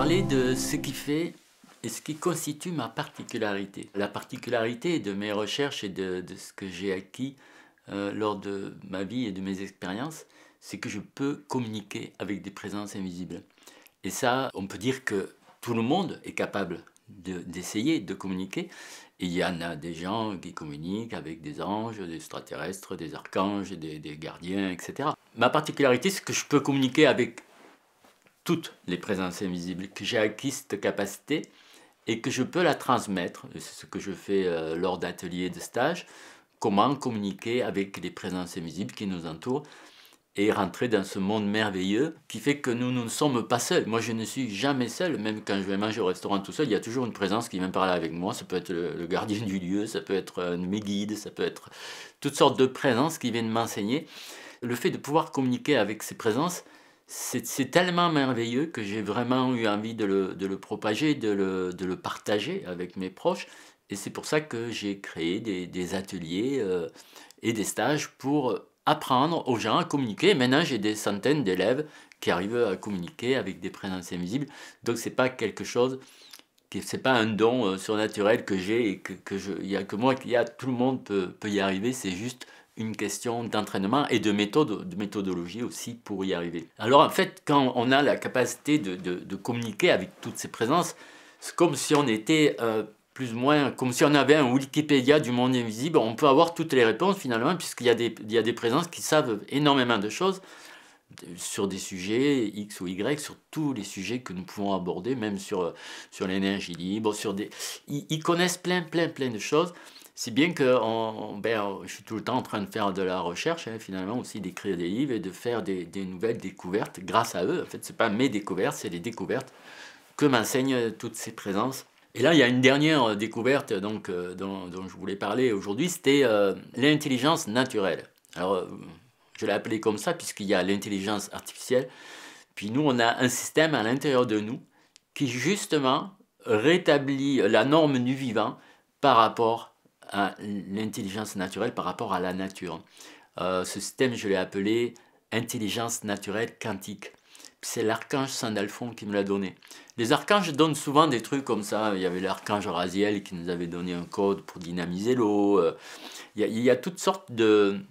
parler de ce qui fait et ce qui constitue ma particularité. La particularité de mes recherches et de ce que j'ai acquis lors de ma vie et de mes expériences, c'est que je peux communiquer avec des présences invisibles. Et ça, on peut dire que tout le monde est capable d'essayer de communiquer. Et il y en a des gens qui communiquent avec des anges, des extraterrestres, des archanges, des gardiens, etc. Ma particularité, c'est que je peux communiquer avec toutes les présences invisibles, que j'ai acquis cette capacité et que je peux la transmettre. C'est ce que je fais lors d'ateliers de stage. Comment communiquer avec les présences invisibles qui nous entourent et rentrer dans ce monde merveilleux qui fait que nous ne sommes pas seuls. Moi, je ne suis jamais seul, même quand je vais manger au restaurant tout seul, il y a toujours une présence qui vient parler avec moi. Ça peut être le gardien du lieu, ça peut être mes guides, ça peut être toutes sortes de présences qui viennent m'enseigner. Le fait de pouvoir communiquer avec ces présences, c'est tellement merveilleux que j'ai vraiment eu envie de le propager, de le partager avec mes proches. Et c'est pour ça que j'ai créé des ateliers et des stages pour apprendre aux gens à communiquer. Et maintenant, j'ai des centaines d'élèves qui arrivent à communiquer avec des présences invisibles. Donc, c'est pas quelque chose, c'est pas un don surnaturel que j'ai et il y a que moi, tout le monde peut y arriver. C'est juste une question d'entraînement et de méthodologie aussi pour y arriver. Alors en fait, quand on a la capacité de communiquer avec toutes ces présences, c'est comme si on était plus ou moins, comme si on avait un Wikipédia du monde invisible. On peut avoir toutes les réponses finalement, puisqu'il y a des présences qui savent énormément de choses sur des sujets X ou Y, sur tous les sujets que nous pouvons aborder, même sur l'énergie libre, ils connaissent plein de choses. Si bien que je suis tout le temps en train de faire de la recherche, finalement aussi d'écrire des livres et de faire des nouvelles découvertes grâce à eux. En fait, ce n'est pas mes découvertes, c'est les découvertes que m'enseignent toutes ces présences. Et là, il y a une dernière découverte dont je voulais parler aujourd'hui, c'était l'intelligence naturelle. Alors, je l'ai appelée comme ça puisqu'il y a l'intelligence artificielle. Puis nous, on a un système à l'intérieur de nous qui justement rétablit la norme du vivant par rapport à l'intelligence naturelle, par rapport à la nature. Ce système, je l'ai appelé intelligence naturelle quantique. C'est l'archange Sandalphon qui me l'a donné. Les archanges donnent souvent des trucs comme ça. Il y avait l'archange Raziel qui nous avait donné un code pour dynamiser l'eau. Il y a toutes sortes de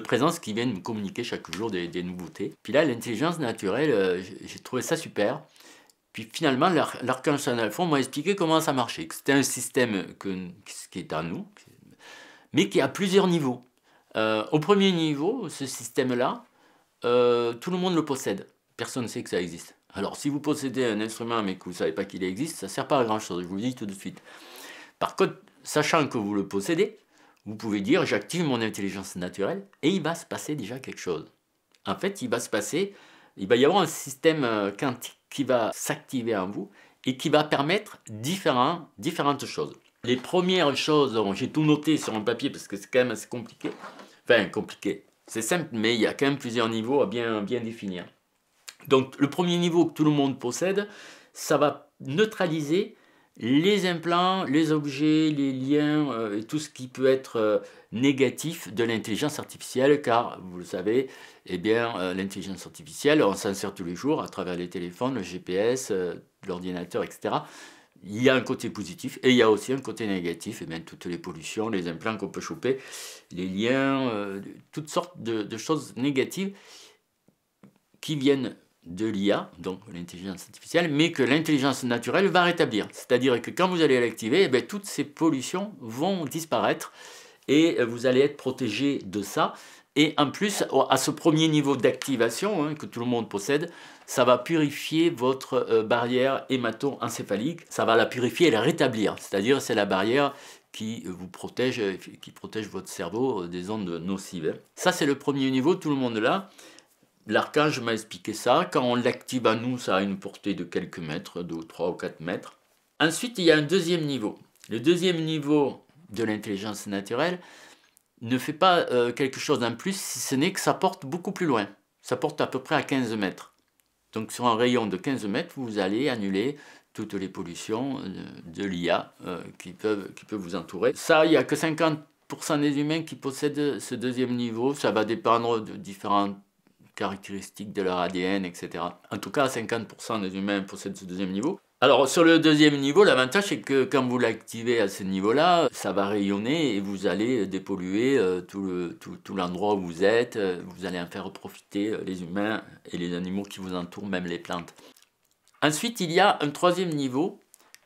présences qui viennent nous communiquer chaque jour des nouveautés. Puis là, l'intelligence naturelle, j'ai trouvé ça super. Puis finalement, l'archange Sandalphon m'a expliqué comment ça marchait. Que c'était un système qui est en nous, mais qui a plusieurs niveaux. Au premier niveau, ce système-là, tout le monde le possède. Personne ne sait que ça existe. Alors, si vous possédez un instrument mais que vous ne savez pas qu'il existe, ça ne sert pas à grand-chose, je vous le dis tout de suite. Par contre, sachant que vous le possédez, vous pouvez dire « j'active mon intelligence naturelle » et il va se passer déjà quelque chose. En fait, il va y avoir un système quantique qui va s'activer en vous et qui va permettre différentes choses. Les premières choses, j'ai tout noté sur un papier parce que c'est quand même assez compliqué. Enfin, compliqué. C'est simple, mais il y a quand même plusieurs niveaux à bien définir. Donc, le premier niveau que tout le monde possède, ça va neutraliser les implants, les objets, les liens et tout ce qui peut être négatif de l'intelligence artificielle, car, vous le savez, eh bien, l'intelligence artificielle, on s'en sert tous les jours à travers les téléphones, le GPS, l'ordinateur, etc. Il y a un côté positif et il y a aussi un côté négatif, et bien toutes les pollutions, les implants qu'on peut choper, les liens, toutes sortes de choses négatives qui viennent de l'IA, donc l'intelligence artificielle, mais que l'intelligence naturelle va rétablir. C'est-à-dire que quand vous allez l'activer, eh toutes ces pollutions vont disparaître et vous allez être protégé de ça. Et en plus, à ce premier niveau d'activation que tout le monde possède, ça va purifier votre barrière hémato-encéphalique, ça va la purifier et la rétablir. C'est-à-dire c'est la barrière qui vous protège, qui protège votre cerveau des ondes nocives. Ça, c'est le premier niveau, tout le monde l'a. L'archange m'a expliqué ça. Quand on l'active à nous, ça a une portée de quelques mètres, 2, 3 ou 4 mètres. Ensuite, il y a un deuxième niveau. Le deuxième niveau de l'intelligence naturelle ne fait pas quelque chose en plus, si ce n'est que ça porte beaucoup plus loin. Ça porte à peu près à 15 mètres. Donc sur un rayon de 15 mètres, vous allez annuler toutes les pollutions de l'IA qui peuvent vous entourer. Ça, il n'y a que 50% des humains qui possèdent ce deuxième niveau. Ça va dépendre de différentes caractéristiques de leur ADN, etc. En tout cas, 50% des humains possèdent ce deuxième niveau. Alors sur le deuxième niveau, l'avantage c'est que quand vous l'activez à ce niveau-là, ça va rayonner et vous allez dépolluer tout l'endroit où vous êtes. Vous allez en faire profiter les humains et les animaux qui vous entourent, même les plantes. Ensuite, il y a un troisième niveau,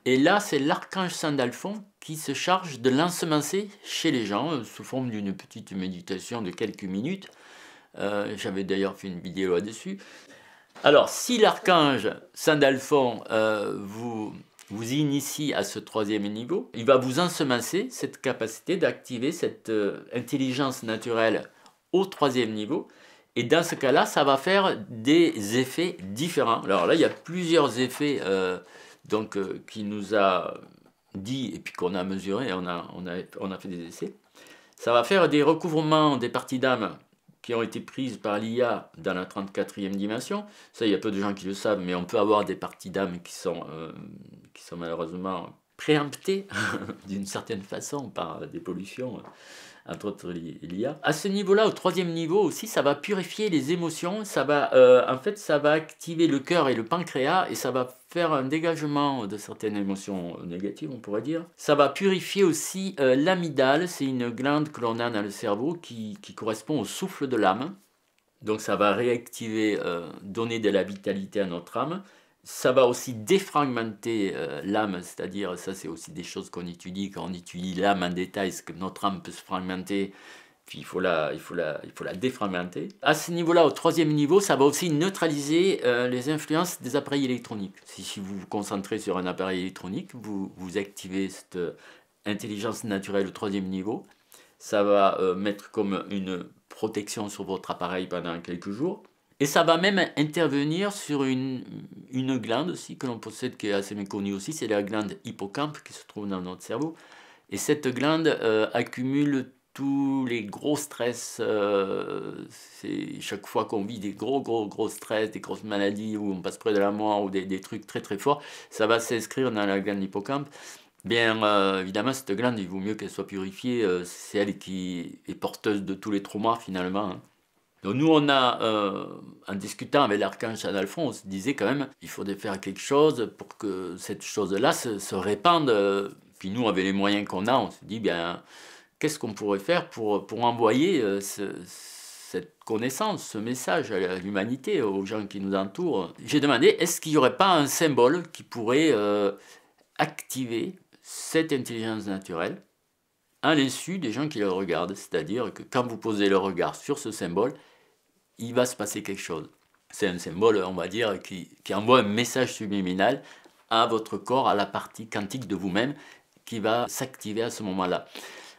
et là c'est l'archange Sandalphon qui se charge de l'ensemencer chez les gens sous forme d'une petite méditation de quelques minutes. J'avais d'ailleurs fait une vidéo là-dessus. Alors, si l'archange Sandalphon vous initie à ce troisième niveau, il va vous ensemencer cette capacité d'activer cette intelligence naturelle au troisième niveau. Et dans ce cas-là, ça va faire des effets différents. Alors là, il y a plusieurs effets qui nous a dit, et puis qu'on a mesuré, on a fait des essais. Ça va faire des recouvrements des parties d'âme qui ont été prises par l'IA dans la 34e dimension. Ça, il y a peu de gens qui le savent, mais on peut avoir des parties d'âme qui sont malheureusement préemptées d'une certaine façon par des pollutions, entre autres l'IA. À ce niveau-là, au troisième niveau aussi, ça va purifier les émotions, ça va, en fait, ça va activer le cœur et le pancréas, et ça va faire un dégagement de certaines émotions négatives, on pourrait dire. Ça va purifier aussi l'amygdale, c'est une glande que l'on a dans le cerveau qui correspond au souffle de l'âme. Donc ça va réactiver, donner de la vitalité à notre âme. Ça va aussi défragmenter l'âme, c'est-à-dire, ça c'est aussi des choses qu'on étudie, quand on étudie l'âme en détail, ce que notre âme peut se fragmenter, puis il faut la défragmenter. À ce niveau-là, au troisième niveau, ça va aussi neutraliser les influences des appareils électroniques. Si vous vous concentrez sur un appareil électronique, vous activez cette intelligence naturelle au troisième niveau, ça va mettre comme une protection sur votre appareil pendant quelques jours. Et ça va même intervenir sur une glande aussi que l'on possède, qui est assez méconnue aussi, c'est la glande hippocampe qui se trouve dans notre cerveau. Et cette glande accumule tous les gros stress, c'est chaque fois qu'on vit des gros stress, des grosses maladies, où on passe près de la mort, ou des trucs très très forts, ça va s'inscrire dans la glande hippocampe. Bien évidemment, cette glande, il vaut mieux qu'elle soit purifiée, c'est elle qui est porteuse de tous les traumas finalement, hein. Donc nous, on a, en discutant avec l'archange Sandalphon, on se disait quand même, il faudrait faire quelque chose pour que cette chose-là se répande. Puis nous, avec les moyens qu'on a, on se dit, bien, qu'est-ce qu'on pourrait faire pour envoyer cette connaissance, ce message à l'humanité, aux gens qui nous entourent. J'ai demandé, est-ce qu'il n'y aurait pas un symbole qui pourrait activer cette intelligence naturelle à l'insu des gens qui le regardent, c'est-à-dire que quand vous posez le regard sur ce symbole, il va se passer quelque chose. C'est un symbole, on va dire, qui envoie un message subliminal à votre corps, à la partie quantique de vous-même, qui va s'activer à ce moment-là.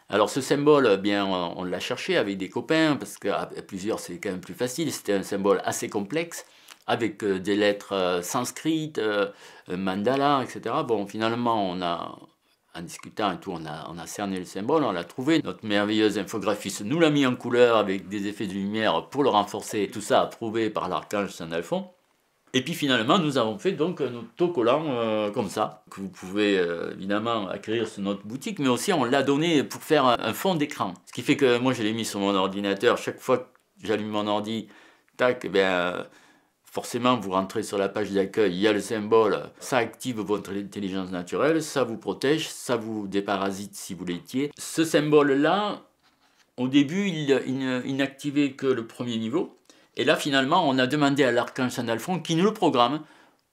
Alors ce symbole, eh bien, on l'a cherché avec des copains, parce qu'à plusieurs c'est quand même plus facile, c'était un symbole assez complexe, avec des lettres sanskrites, mandala, etc. Bon, finalement, en discutant et tout, on a cerné le symbole, on l'a trouvé. Notre merveilleuse infographiste nous l'a mis en couleur avec des effets de lumière pour le renforcer. Tout ça approuvé par l'archange Sandalphon. Et puis finalement, nous avons fait donc un autocollant comme ça, que vous pouvez évidemment acquérir sur notre boutique, mais aussi on l'a donné pour faire un fond d'écran. Ce qui fait que moi je l'ai mis sur mon ordinateur, chaque fois que j'allume mon ordi, tac, forcément, vous rentrez sur la page d'accueil, il y a le symbole, ça active votre intelligence naturelle, ça vous protège, ça vous déparasite si vous l'étiez. Ce symbole-là, au début, il n'activait que le premier niveau. Et là, finalement, on a demandé à l'archange Sandalphon qui nous le programme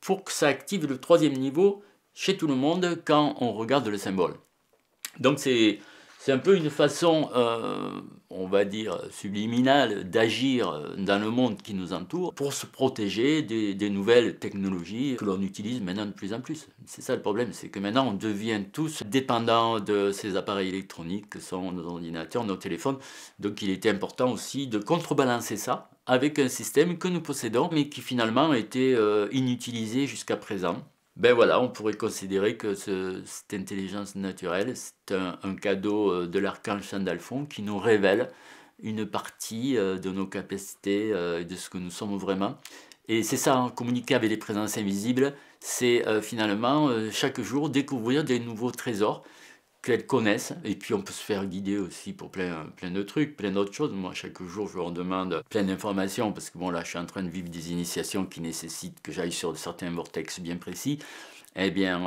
pour que ça active le troisième niveau chez tout le monde quand on regarde le symbole. Donc c'est un peu une façon, on va dire, subliminale d'agir dans le monde qui nous entoure pour se protéger des nouvelles technologies que l'on utilise maintenant de plus en plus. C'est ça le problème, c'est que maintenant on devient tous dépendants de ces appareils électroniques que sont nos ordinateurs, nos téléphones. Donc il était important aussi de contrebalancer ça avec un système que nous possédons mais qui finalement était inutilisé jusqu'à présent. Ben voilà, on pourrait considérer que cette intelligence naturelle, c'est un cadeau de l'archange Sandalphon qui nous révèle une partie de nos capacités et de ce que nous sommes vraiment. Et c'est ça, hein, communiquer avec les présences invisibles, c'est finalement chaque jour découvrir des nouveaux trésors qu'elles connaissent. Et puis on peut se faire guider aussi pour plein de trucs, plein d'autres choses. Moi, chaque jour, je leur demande plein d'informations parce que bon, là, je suis en train de vivre des initiations qui nécessitent que j'aille sur certains vortex bien précis. Eh bien,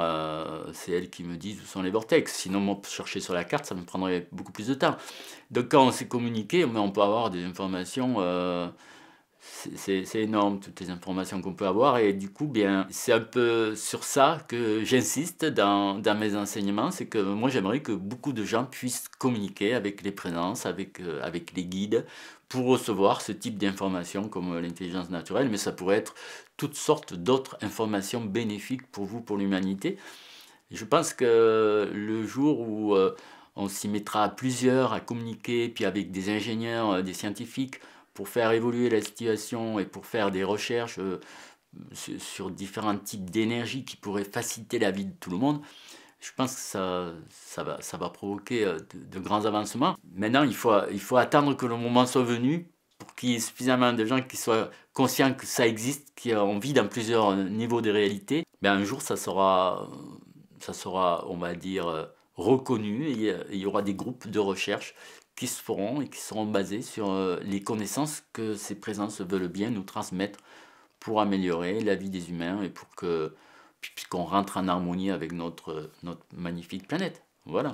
c'est elles qui me disent où sont les vortex. Sinon, moi, pour chercher sur la carte, ça me prendrait beaucoup plus de temps. Donc, quand on s'est communiqué, mais on peut avoir des informations. C'est énorme, toutes les informations qu'on peut avoir. Et du coup, bien, c'est un peu sur ça que j'insiste dans mes enseignements. C'est que moi, j'aimerais que beaucoup de gens puissent communiquer avec les présences, avec les guides, pour recevoir ce type d'informations comme l'intelligence naturelle. Mais ça pourrait être toutes sortes d'autres informations bénéfiques pour vous, pour l'humanité. Je pense que le jour où on s'y mettra à plusieurs à communiquer, puis avec des ingénieurs, des scientifiques, pour faire évoluer la situation et pour faire des recherches sur différents types d'énergie qui pourraient faciliter la vie de tout le monde, je pense que ça va provoquer de grands avancements. Maintenant, il faut attendre que le moment soit venu pour qu'il y ait suffisamment de gens qui soient conscients que ça existe, qu'on vit dans plusieurs niveaux de réalité. Ben, un jour, ça sera, on va dire, reconnu et il y aura des groupes de recherche qui se feront et qui seront basés sur les connaissances que ces présences veulent bien nous transmettre pour améliorer la vie des humains et pour que puisqu'on rentre en harmonie avec notre magnifique planète. Voilà.